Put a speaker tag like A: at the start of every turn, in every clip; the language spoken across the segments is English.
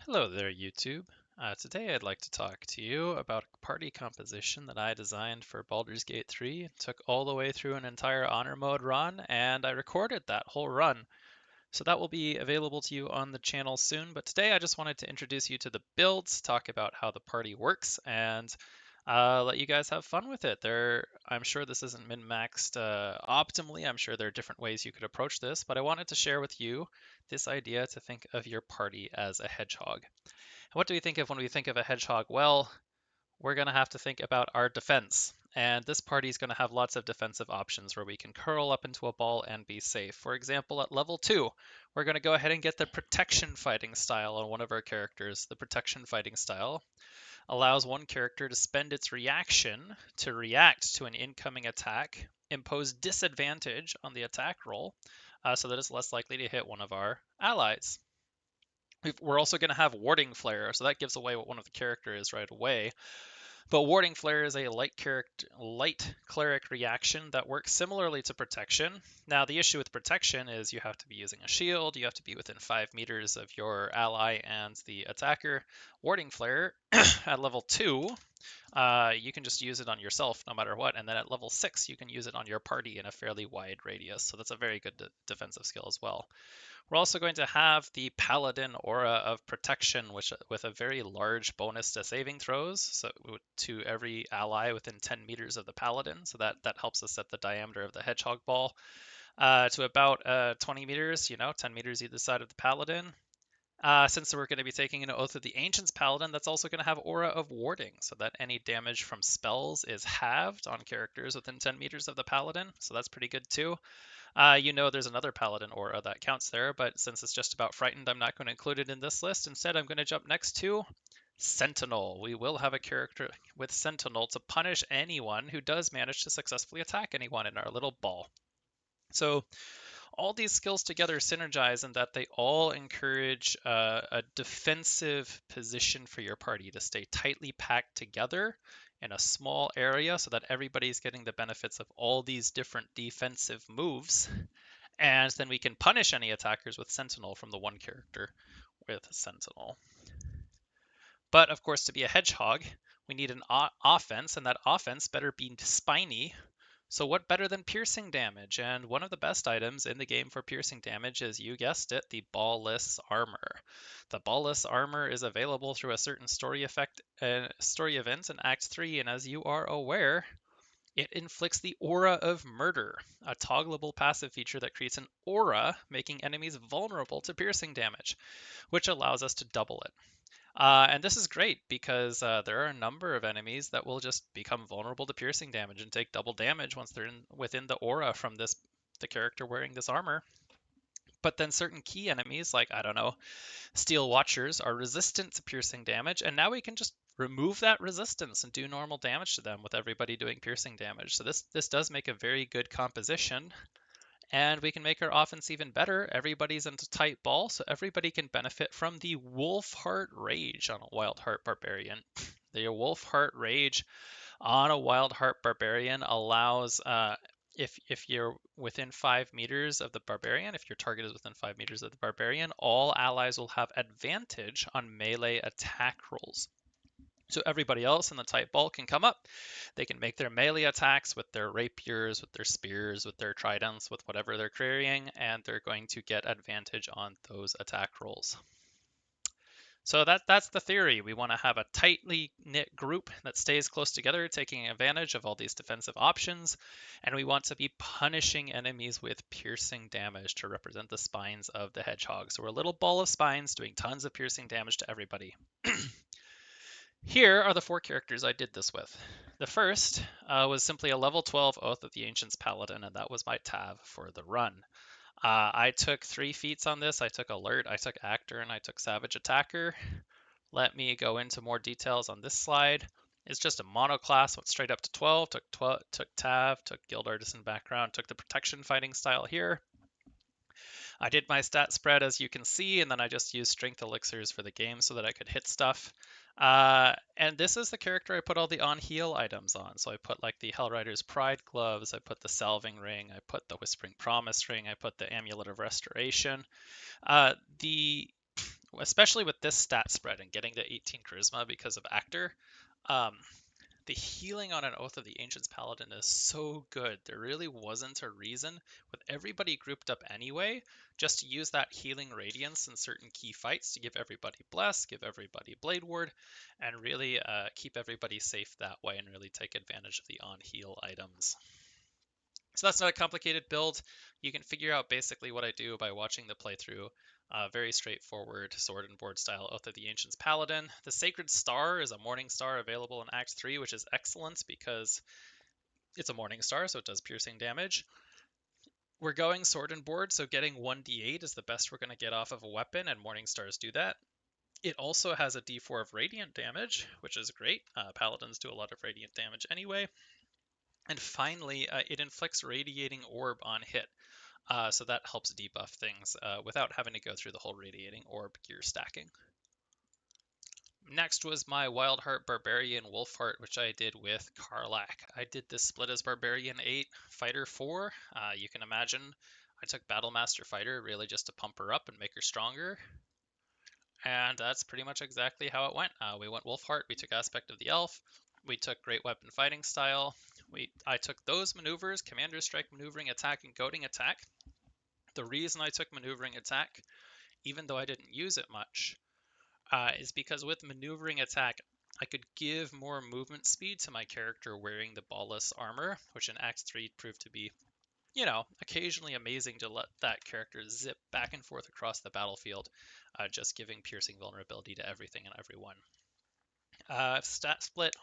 A: Hello there, YouTube. Today I'd like to talk to you about a party composition that I designed for Baldur's Gate 3. It took all the way through an entire honor mode run, and I recorded that whole run. So that will be available to you on the channel soon. But today I just wanted to introduce you to the builds, talk about how the party works, and let you guys have fun with it. I'm sure this isn't min-maxed optimally. I'm sure there are different ways you could approach this, but I wanted to share with you this idea to think of your party as a hedgehog. What do we think of when we think of a hedgehog? Well, we're going to have to think about our defense. And this party is going to have lots of defensive options where we can curl up into a ball and be safe. For example, at level 2, we're going to go ahead and get the protection fighting style on one of our characters. The protection fighting style allows one character to spend its reaction to react to an incoming attack, impose disadvantage on the attack roll, so that it's less likely to hit one of our allies. We're also going to have Warding Flare, so that gives away what one of the character is right away. But Warding Flare is a light cleric reaction that works similarly to Protection. Now, the issue with Protection is you have to be using a shield, you have to be within 5 meters of your ally and the attacker. Warding Flare, at level 2, you can just use it on yourself no matter what, and then at level 6, you can use it on your party in a fairly wide radius, so that's a very good defensive skill as well. We're also going to have the Paladin aura of protection, which with a very large bonus to saving throws, so to every ally within 10 meters of the Paladin. So that helps us set the diameter of the Hedgehog ball to about 20 meters, 10 meters either side of the Paladin. Since we're going to be taking an Oath of the Ancients Paladin, that's also going to have Aura of Warding, so that any damage from spells is halved on characters within 10 meters of the Paladin, so that's pretty good too. There's another Paladin aura that counts there, but since it's just about Frightened, I'm not going to include it in this list. Instead, I'm going to jump next to Sentinel. We will have a character with Sentinel to punish anyone who does manage to successfully attack anyone in our little ball. So all these skills together synergize in that they all encourage a defensive position for your party to stay tightly packed together in a small area so that everybody's getting the benefits of all these different defensive moves. And then we can punish any attackers with Sentinel from the one character with Sentinel. But of course, to be a hedgehog, we need an offense, and that offense better be spiny. So what better than piercing damage? And one of the best items in the game for piercing damage is, you guessed it, the ballless armor. The ballless armor is available through a certain story event in Act 3, and as you are aware, it inflicts the Aura of Murder, a toggleable passive feature that creates an aura, making enemies vulnerable to piercing damage, which allows us to double it. And this is great because there are a number of enemies that will just become vulnerable to piercing damage and take double damage once they're within the aura from the character wearing this armor. But then certain key enemies, like, I don't know, Steel Watchers, are resistant to piercing damage, and now we can just remove that resistance and do normal damage to them with everybody doing piercing damage. So this does make a very good composition, and we can make our offense even better. Everybody's into tight ball, so everybody can benefit from the Wolf Heart Rage on a Wild Heart Barbarian. The Wolf Heart Rage on a Wild Heart Barbarian allows, if you're within 5 meters of the Barbarian, if your target is within 5 meters of the Barbarian, all allies will have advantage on melee attack rolls. So everybody else in the tight ball can come up. They can make their melee attacks with their rapiers, with their spears, with their tridents, with whatever they're carrying, and they're going to get advantage on those attack rolls. So that's the theory. We want to have a tightly knit group that stays close together, taking advantage of all these defensive options, and we want to be punishing enemies with piercing damage to represent the spines of the hedgehog. So we're a little ball of spines doing tons of piercing damage to everybody. Here are the 4 characters I did this with. The first was simply a level 12 Oath of the Ancients Paladin, and that was my tab for the run. I took 3 feats on this. I took Alert, I took Actor, and I took Savage Attacker. Let me go into more details on this slide. It's just a monoclass, went straight up to 12, took Tav, took Guild Artisan background, took the Protection fighting style here. I did my stat spread, as you can see, and then I just used Strength Elixirs for the game so that I could hit stuff. And this is the character I put all the on-heal items on. So I put like the Hellrider's Pride gloves, I put the Salving Ring, I put the Whispering Promise ring, I put the Amulet of Restoration. The especially with this stat spread and getting to 18 charisma because of Actor. Um, the healing on an Oath of the Ancients Paladin is so good. There really wasn't a reason, with everybody grouped up anyway, just to use that healing radiance in certain key fights to give everybody Bless, give everybody Blade Ward, and really keep everybody safe that way and really take advantage of the on-heal items. So that's not a complicated build. You can figure out basically what I do by watching the playthrough. Very straightforward sword and board style Oath of the Ancients Paladin. The Sacred Star is a Morning Star available in Act 3, which is excellent because it's a Morning Star, so it does piercing damage. We're going sword and board, so getting 1d8 is the best we're going to get off of a weapon, and Morning Stars do that. It also has a d4 of radiant damage, which is great. Paladins do a lot of radiant damage anyway. And finally, it inflicts Radiating Orb on hit. So that helps debuff things without having to go through the whole Radiating Orb gear stacking. Next was my Wildheart Barbarian Wolfheart, which I did with Karlach. I did this split as Barbarian 8, Fighter 4. You can imagine I took Battlemaster Fighter really just to pump her up and make her stronger. And that's pretty much exactly how it went. We went Wolfheart, we took Aspect of the Elf, we took Great Weapon Fighting Style. I took those maneuvers, Commander Strike, Maneuvering Attack, and Goading Attack. The reason I took Maneuvering Attack, even though I didn't use it much, is because with Maneuvering Attack, I could give more movement speed to my character wearing the ballless armor, which in Act 3 proved to be, occasionally amazing to let that character zip back and forth across the battlefield, just giving piercing vulnerability to everything and everyone. Stat split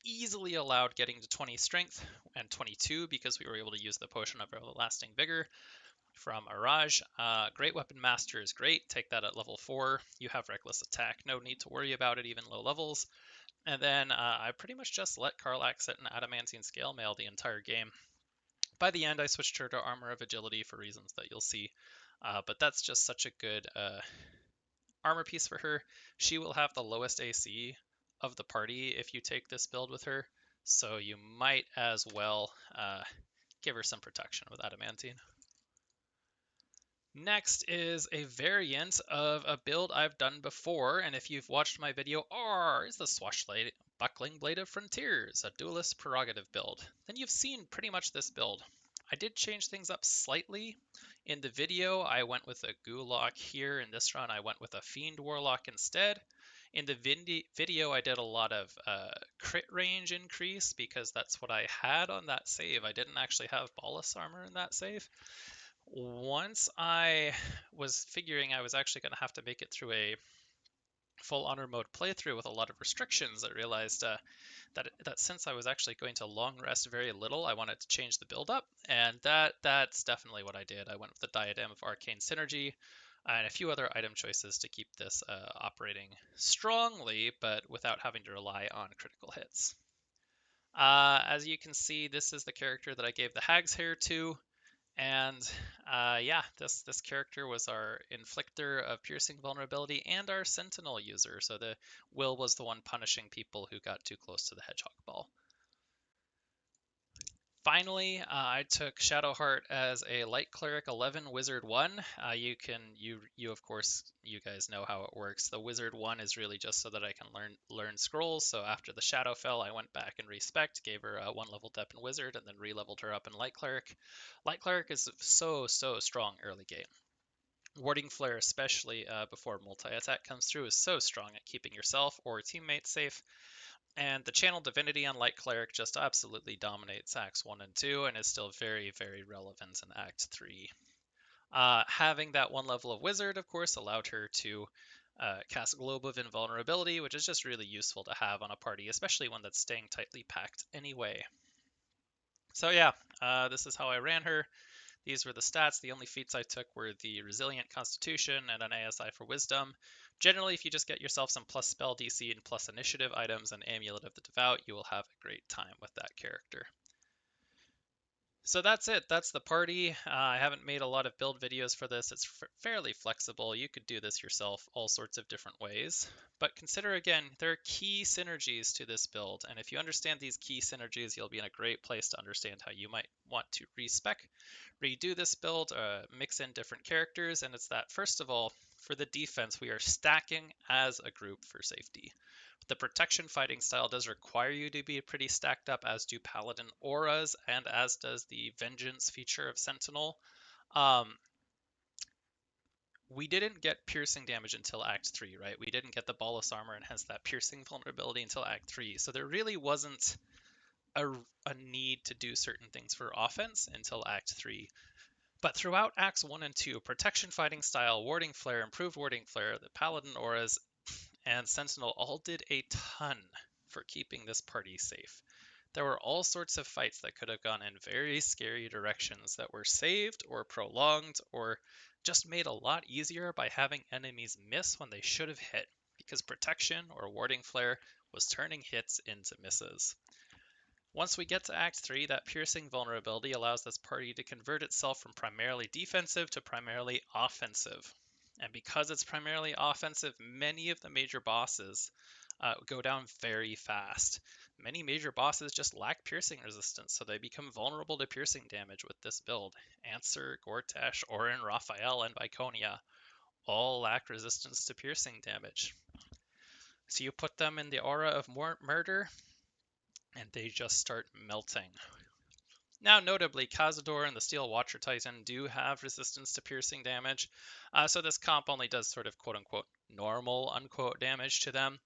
A: easily allowed getting to 20 strength and 22 because we were able to use the Potion of Everlasting Vigor from Araj. Great Weapon Master is great. Take that at level 4. You have Reckless Attack. No need to worry about it, even low levels. And then I pretty much just let Karlach sit in Adamantine Scale Mail the entire game. By the end, I switched her to Armor of Agility for reasons that you'll see. But that's just such a good armor piece for her. She will have the lowest AC of the party if you take this build with her. So you might as well give her some protection with Adamantine. Next is a variant of a build I've done before, and if you've watched my video, is the Swashbuckling Blade of Frontiers, a duelist prerogative build, then you've seen pretty much this build. I did change things up slightly. In the video, I went with a Gulag here. In this run, I went with a Fiend Warlock instead. In the video, I did a lot of crit range increase because that's what I had on that save. I didn't actually have Ballless armor in that save. Once I was figuring I was actually going to have to make it through a full honor mode playthrough with a lot of restrictions, I realized that since I was actually going to long rest very little, I wanted to change the build up, and that's definitely what I did. I went with the Diadem of Arcane Synergy and a few other item choices to keep this operating strongly, but without having to rely on critical hits. As you can see, this is the character that I gave the Hag's Hair to. And yeah, this character was our Inflictor of Piercing Vulnerability and our Sentinel user. So the Will was the one punishing people who got too close to the Hedgehog Ball. Finally, I took Shadowheart as a Light Cleric 11 Wizard 1. You of course, you guys know how it works. The Wizard 1 is really just so that I can learn scrolls. So after the Shadow fell, I went back and respect, gave her a 1 level Dep in Wizard, and then re-leveled her up in Light Cleric. Light Cleric is so strong early game. Warding Flare, especially before multi-attack comes through, is so strong at keeping yourself or teammates safe. And the Channel Divinity on Light Cleric just absolutely dominates Acts 1 and 2 and is still very relevant in Act 3. Having that 1 level of Wizard, of course, allowed her to cast Globe of Invulnerability, which is just really useful to have on a party, especially one that's staying tightly packed anyway. So yeah, this is how I ran her. These were the stats. The only feats I took were the Resilient Constitution and an ASI for Wisdom. Generally, if you just get yourself some plus spell DC and plus initiative items and Amulet of the Devout, you will have a great time with that character. So that's it. That's the party. I haven't made a lot of build videos for this. It's fairly flexible. You could do this yourself all sorts of different ways. But consider again, there are key synergies to this build. And if you understand these key synergies, you'll be in a great place to understand how you might want to respec, redo this build, mix in different characters. And it's that, first of all, for the defense, we are stacking as a group for safety. The protection fighting style does require you to be pretty stacked up, as do Paladin auras, and as does the Vengeance feature of Sentinel. Um, we didn't get piercing damage until Act 3, right? We didn't get the Bolus armor and hence that piercing vulnerability until Act 3. So there really wasn't a need to do certain things for offense until Act 3. But throughout Acts 1 and 2, protection fighting style, warding flare, improved warding flare, the Paladin auras, and Sentinel all did a ton for keeping this party safe. There were all sorts of fights that could have gone in very scary directions that were saved or prolonged or just made a lot easier by having enemies miss when they should have hit, because protection or warding flare was turning hits into misses. Once we get to Act 3, that piercing vulnerability allows this party to convert itself from primarily defensive to primarily offensive. And because it's primarily offensive, many of the major bosses go down very fast. Many major bosses just lack piercing resistance, so they become vulnerable to piercing damage with this build. Answer, Gortash, Orin, Raphael, and Viconia all lack resistance to piercing damage. So you put them in the aura of murder, and they just start melting. Now, notably, Cazador and the Steel Watcher Titan do have resistance to piercing damage, so this comp only does sort of quote-unquote normal unquote damage to them.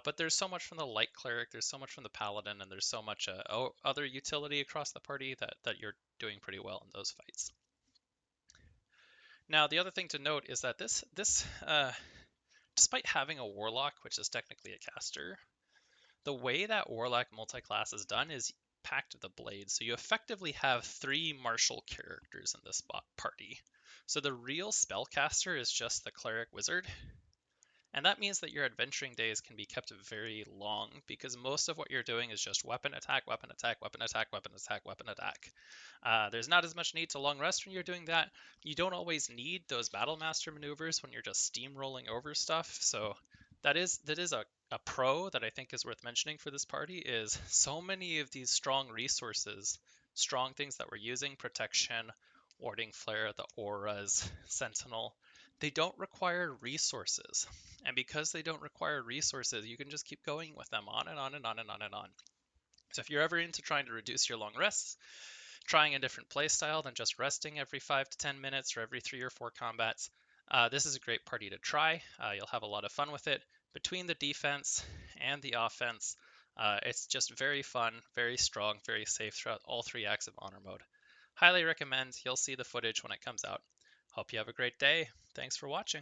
A: But there's so much from the Light Cleric, there's so much from the Paladin, and there's so much other utility across the party that you're doing pretty well in those fights. Now, the other thing to note is that this despite having a Warlock, which is technically a caster, the way that Warlock multiclass is done is Pact of the Blade. So you effectively have 3 martial characters in this party. So the real spellcaster is just the Cleric Wizard. And that means that your adventuring days can be kept very long, because most of what you're doing is just weapon attack, weapon attack, weapon attack, weapon attack, weapon attack. There's not as much need to long rest when you're doing that. You don't always need those Battle Master maneuvers when you're just steamrolling over stuff. So that is a pro that I think is worth mentioning for this party, is so many of these strong resources, strong things that we're using, protection, warding flare, the auras, sentinel, they don't require resources. And because they don't require resources, you can just keep going with them on and on and on and on and on. So if you're ever into trying to reduce your long rests, trying a different playstyle than just resting every 5 to 10 minutes or every 3 or 4 combats, this is a great party to try. You'll have a lot of fun with it. Between the defense and the offense, it's just very fun, very strong, very safe throughout all 3 acts of Honor Mode. Highly recommend. You'll see the footage when it comes out. Hope you have a great day. Thanks for watching.